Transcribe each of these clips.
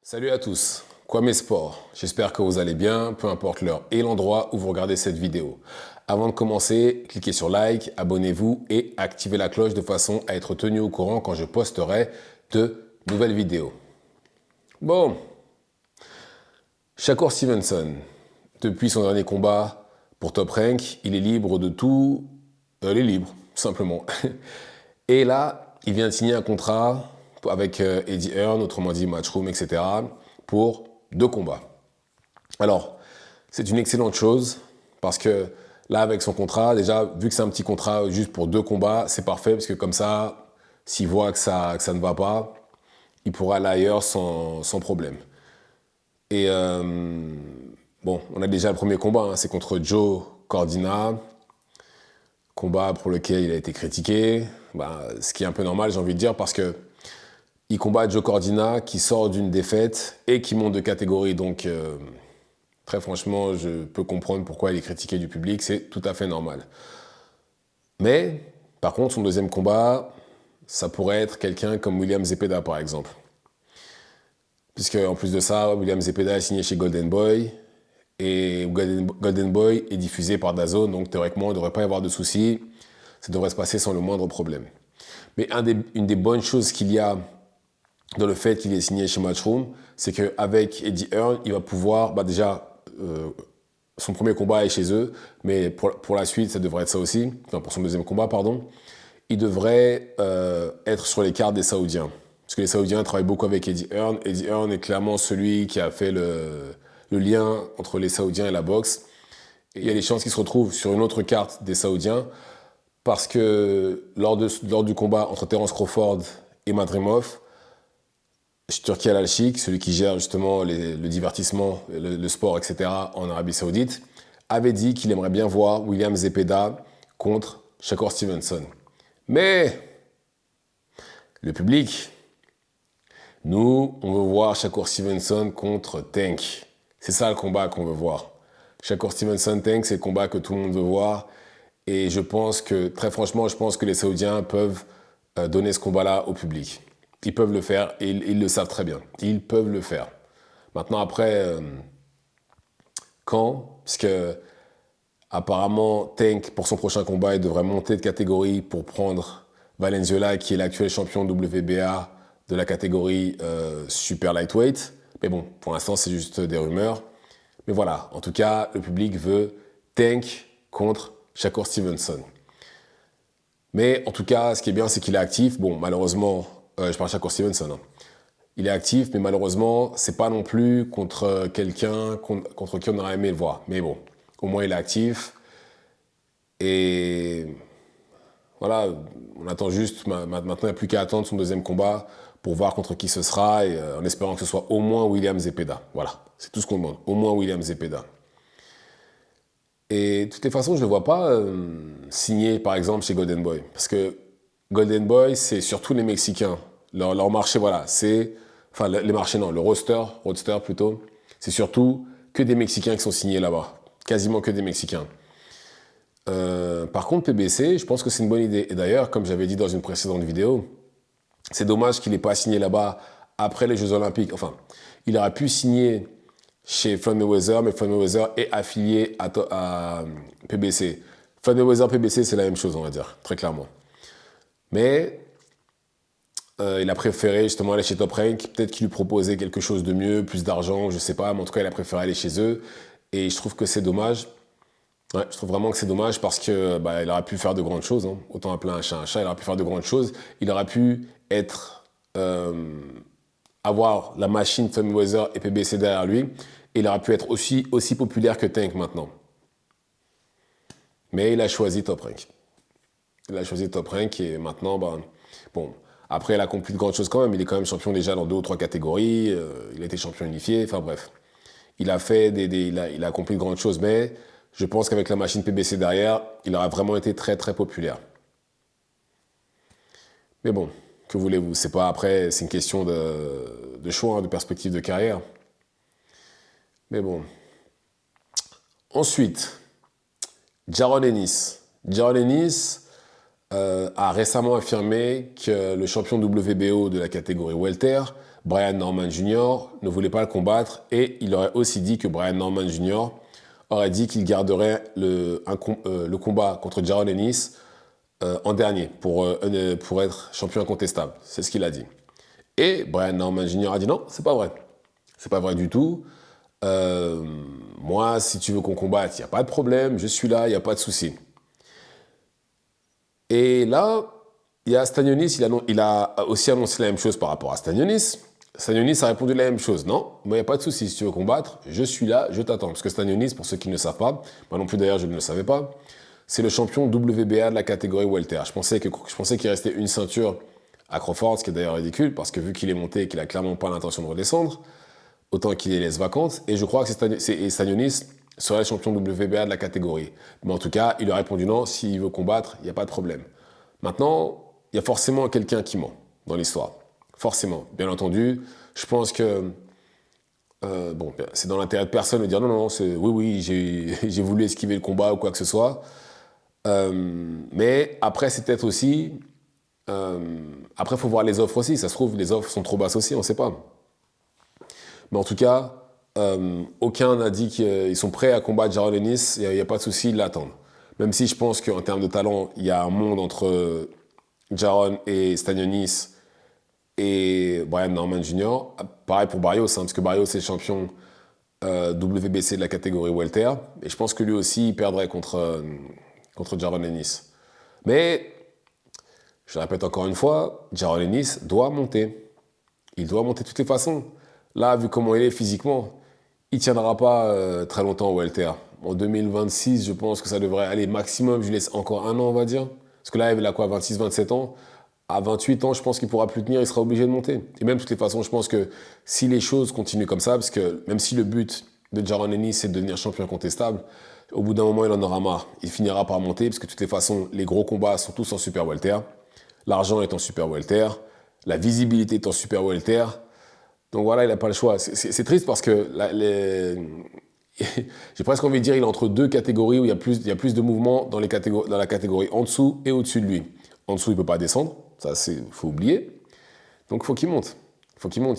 Salut à tous, Kwame Sport, j'espère que vous allez bien, peu importe l'heure et l'endroit où vous regardez cette vidéo. Avant de commencer, cliquez sur like, abonnez-vous et activez la cloche de façon à être tenu au courant quand je posterai de nouvelles vidéos. Bon, Shakur Stevenson, depuis son dernier combat pour Top Rank, il est libre de tout, il est libre, simplement. Et là, il vient de signer un contrat avec Eddie Hearn, autrement dit Matchroom, etc., pour 2 combats. Alors, c'est une excellente chose, parce que là, avec son contrat, déjà, vu que c'est un petit contrat juste pour 2 combats, c'est parfait, parce que comme ça, s'il voit que ça ne va pas, il pourra aller ailleurs sans problème. Et bon, on a déjà le premier combat, hein, c'est contre Joe Cordina, combat pour lequel il a été critiqué, ce qui est un peu normal, j'ai envie de dire, parce que il combat Joe Cordina qui sort d'une défaite et qui monte de catégorie. Donc, très franchement, je peux comprendre pourquoi il est critiqué du public, c'est tout à fait normal. Mais, par contre, son deuxième combat, ça pourrait être quelqu'un comme William Zepeda, par exemple. Puisque, en plus de ça, William Zepeda est signé chez Golden Boy. Et Golden Boy est diffusé par DAZN, donc théoriquement, il ne devrait pas y avoir de soucis. Ça devrait se passer sans le moindre problème. Mais une des bonnes choses qu'il y a dans le fait qu'il est signé chez Matchroom, c'est qu'avec Eddie Hearn, il va pouvoir, son premier combat est chez eux, mais pour la suite, ça devrait être ça aussi, enfin pour son deuxième combat, pardon, il devrait être sur les cartes des Saoudiens. Parce que les Saoudiens travaillent beaucoup avec Eddie Hearn. Eddie Hearn est clairement celui qui a fait le lien entre les Saoudiens et la boxe. Et il y a des chances qu'il se retrouve sur une autre carte des Saoudiens, parce que lors du combat entre Terence Crawford et Madrimov, Turki Al-Sheikh, celui qui gère justement le divertissement, le sport, etc. en Arabie Saoudite, avait dit qu'il aimerait bien voir William Zepeda contre Shakur Stevenson. Mais le public, nous, on veut voir Shakur Stevenson contre Tank. C'est ça le combat qu'on veut voir. Shakur Stevenson Tank, c'est le combat que tout le monde veut voir. Et je pense que, très franchement, je pense que les Saoudiens peuvent donner ce combat-là au public. Ils peuvent le faire et ils le savent très bien. Ils peuvent le faire. Maintenant, après, quand? Parce que apparemment, Tank, pour son prochain combat, il devrait monter de catégorie pour prendre Valenzuela, qui est l'actuel champion WBA de la catégorie super lightweight. Mais bon, pour l'instant, c'est juste des rumeurs. Mais voilà, en tout cas, le public veut Tank contre Shakur Stevenson. Mais en tout cas, ce qui est bien, c'est qu'il est actif. Bon, malheureusement, je parle de Shakur Stevenson. Hein. Il est actif, mais malheureusement, c'est pas non plus contre quelqu'un contre qui on aurait aimé le voir. Mais bon, au moins il est actif. Et voilà, on attend juste. Maintenant, il n'y a plus qu'à attendre son deuxième combat pour voir contre qui ce sera, et en espérant que ce soit au moins William Zepeda. Voilà, c'est tout ce qu'on demande. Au moins William Zepeda. Et de toutes les façons, je ne le vois pas signer, par exemple, chez Golden Boy. Parce que Golden Boy, c'est surtout les Mexicains. Leur marché, voilà, c'est... Enfin, les marchés, non, le roster plutôt. C'est surtout que des Mexicains qui sont signés là-bas. Quasiment que des Mexicains. Par contre, PBC, je pense que c'est une bonne idée. Et d'ailleurs, comme j'avais dit dans une précédente vidéo, c'est dommage qu'il n'ait pas signé là-bas après les Jeux Olympiques. Enfin, il aurait pu signer chez Floyd Mayweather, mais Floyd Mayweather est affilié à PBC. Floyd Mayweather, PBC, c'est la même chose, on va dire, très clairement. Mais il a préféré justement aller chez Top Rank. Peut-être qu'il lui proposait quelque chose de mieux, plus d'argent, je sais pas, mais en tout cas, il a préféré aller chez eux. Et je trouve que c'est dommage. Ouais, je trouve vraiment que c'est dommage parce que il aurait pu faire de grandes choses. Hein. Autant appeler un chat, il aurait pu faire de grandes choses. Il aurait pu avoir la machine Floyd Mayweather et PBC derrière lui. Et il aurait pu être aussi populaire que Tank maintenant. Mais il a choisi Top Rank. Il a choisi Top Rank et maintenant, bon, après il a accompli de grandes choses quand même. Il est quand même champion déjà dans 2 ou 3 catégories. Il a été champion unifié. Enfin bref, il a fait il a accompli de grandes choses. Mais je pense qu'avec la machine PBC derrière, il aurait vraiment été très très populaire. Mais bon, que voulez-vous? C'est pas après, c'est une question de choix, hein, de perspective de carrière. Mais bon. Ensuite, Jaron Ennis. Jaron Ennis a récemment affirmé que le champion WBO de la catégorie welter Brian Norman Jr. ne voulait pas le combattre et il aurait aussi dit que Brian Norman Jr. aurait dit qu'il garderait le combat contre Jaron Ennis en dernier pour être champion incontestable. C'est ce qu'il a dit. Et Brian Norman Jr. a dit non, c'est pas vrai. C'est pas vrai du tout. Moi, si tu veux qu'on combatte, il n'y a pas de problème, je suis là, il n'y a pas de souci. Et là, il y a Stanionis, il a aussi annoncé la même chose par rapport à Stanionis. Stanionis a répondu la même chose. Non, moi, il n'y a pas de souci, si tu veux combattre, je suis là, je t'attends. Parce que Stanionis, pour ceux qui ne le savent pas, moi non plus d'ailleurs, je ne le savais pas, c'est le champion WBA de la catégorie welter. Je pensais qu'il restait une ceinture à Crawford, ce qui est d'ailleurs ridicule, parce que vu qu'il est monté et qu'il n'a clairement pas l'intention de redescendre, autant qu'il les laisse vacantes. Et je crois que Stanionis serait le champion WBA de la catégorie. Mais en tout cas, il a répondu non, s'il veut combattre, il n'y a pas de problème. Maintenant, il y a forcément quelqu'un qui ment dans l'histoire. Forcément. Bien entendu, je pense que bon, c'est dans l'intérêt de personne de dire non, non, oui, j'ai voulu esquiver le combat ou quoi que ce soit. Mais après, c'est peut-être aussi... après, il faut voir les offres aussi. Ça se trouve, les offres sont trop basses aussi, on ne sait pas. Mais en tout cas, aucun n'a dit qu'ils sont prêts à combattre Jaron Ennis. Il n'y a pas de souci, ils l'attendent. Même si je pense qu'en termes de talent, il y a un monde entre Jaron et Stanionis et Brian Norman Jr. Pareil pour Barrios, hein, parce que Barrios est champion WBC de la catégorie welter. Et je pense que lui aussi, il perdrait contre Jaron Ennis. Mais, je le répète encore une fois, Jaron Ennis doit monter. Il doit monter de toutes les façons. Là, vu comment il est physiquement, il ne tiendra pas très longtemps au welter. En 2026, je pense que ça devrait aller maximum. Je lui laisse encore un an, on va dire. Parce que là, il a quoi, 26, 27 ans. À 28 ans, je pense qu'il ne pourra plus tenir, il sera obligé de monter. Et même de toutes les façons, je pense que si les choses continuent comme ça, parce que même si le but de Jaron Ennis, c'est de devenir champion incontestable, au bout d'un moment, il en aura marre. Il finira par monter, parce que de toutes les façons, les gros combats sont tous en super welter. L'argent est en super welter. La visibilité est en super welter. Donc voilà, il n'a pas le choix. C'est triste parce que j'ai presque envie de dire qu'il est entre deux catégories où il y a plus de mouvement dans la catégorie en dessous et au-dessus de lui. En dessous, il ne peut pas descendre. Ça, faut oublier. Donc, il faut qu'il monte. Il faut qu'il monte.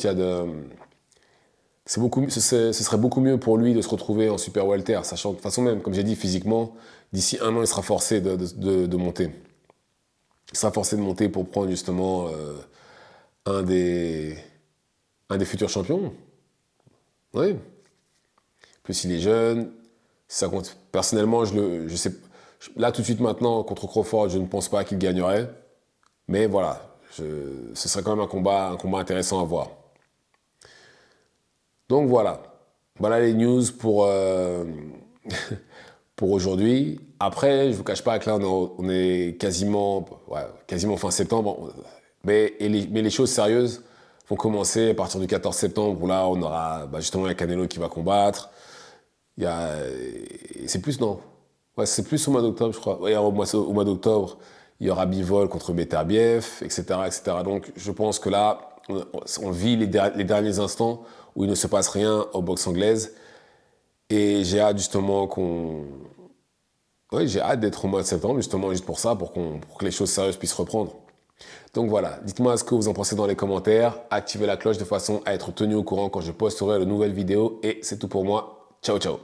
Ce serait beaucoup mieux pour lui de se retrouver en super welter, sachant que, de toute façon même, comme j'ai dit, physiquement, d'ici un an, il sera forcé de monter. Il sera forcé de monter pour prendre justement un des futurs champions. Oui. Plus il est jeune, ça compte. Personnellement, je sais, là tout de suite maintenant, contre Crawford, je ne pense pas qu'il gagnerait. Mais voilà, ce serait quand même un combat intéressant à voir. Donc voilà. Voilà les news pour, pour aujourd'hui. Après, je ne vous cache pas que là, on est quasiment fin septembre. Mais les choses sérieuses vont commencer à partir du 14 septembre, où là, on aura justement Canelo qui va combattre. C'est plus, non. Ouais, c'est plus au mois d'octobre, je crois. Ouais, au mois d'octobre, il y aura Bivol contre Beterbiev, etc., etc. Donc, je pense que là, on vit les derniers instants où il ne se passe rien aux boxe anglaise. Et j'ai hâte justement j'ai hâte d'être au mois de septembre, justement, juste pour ça, pour que les choses sérieuses puissent reprendre. Donc voilà, dites-moi ce que vous en pensez dans les commentaires. Activez la cloche de façon à être tenu au courant quand je posterai de nouvelles vidéos. Et c'est tout pour moi. Ciao, ciao.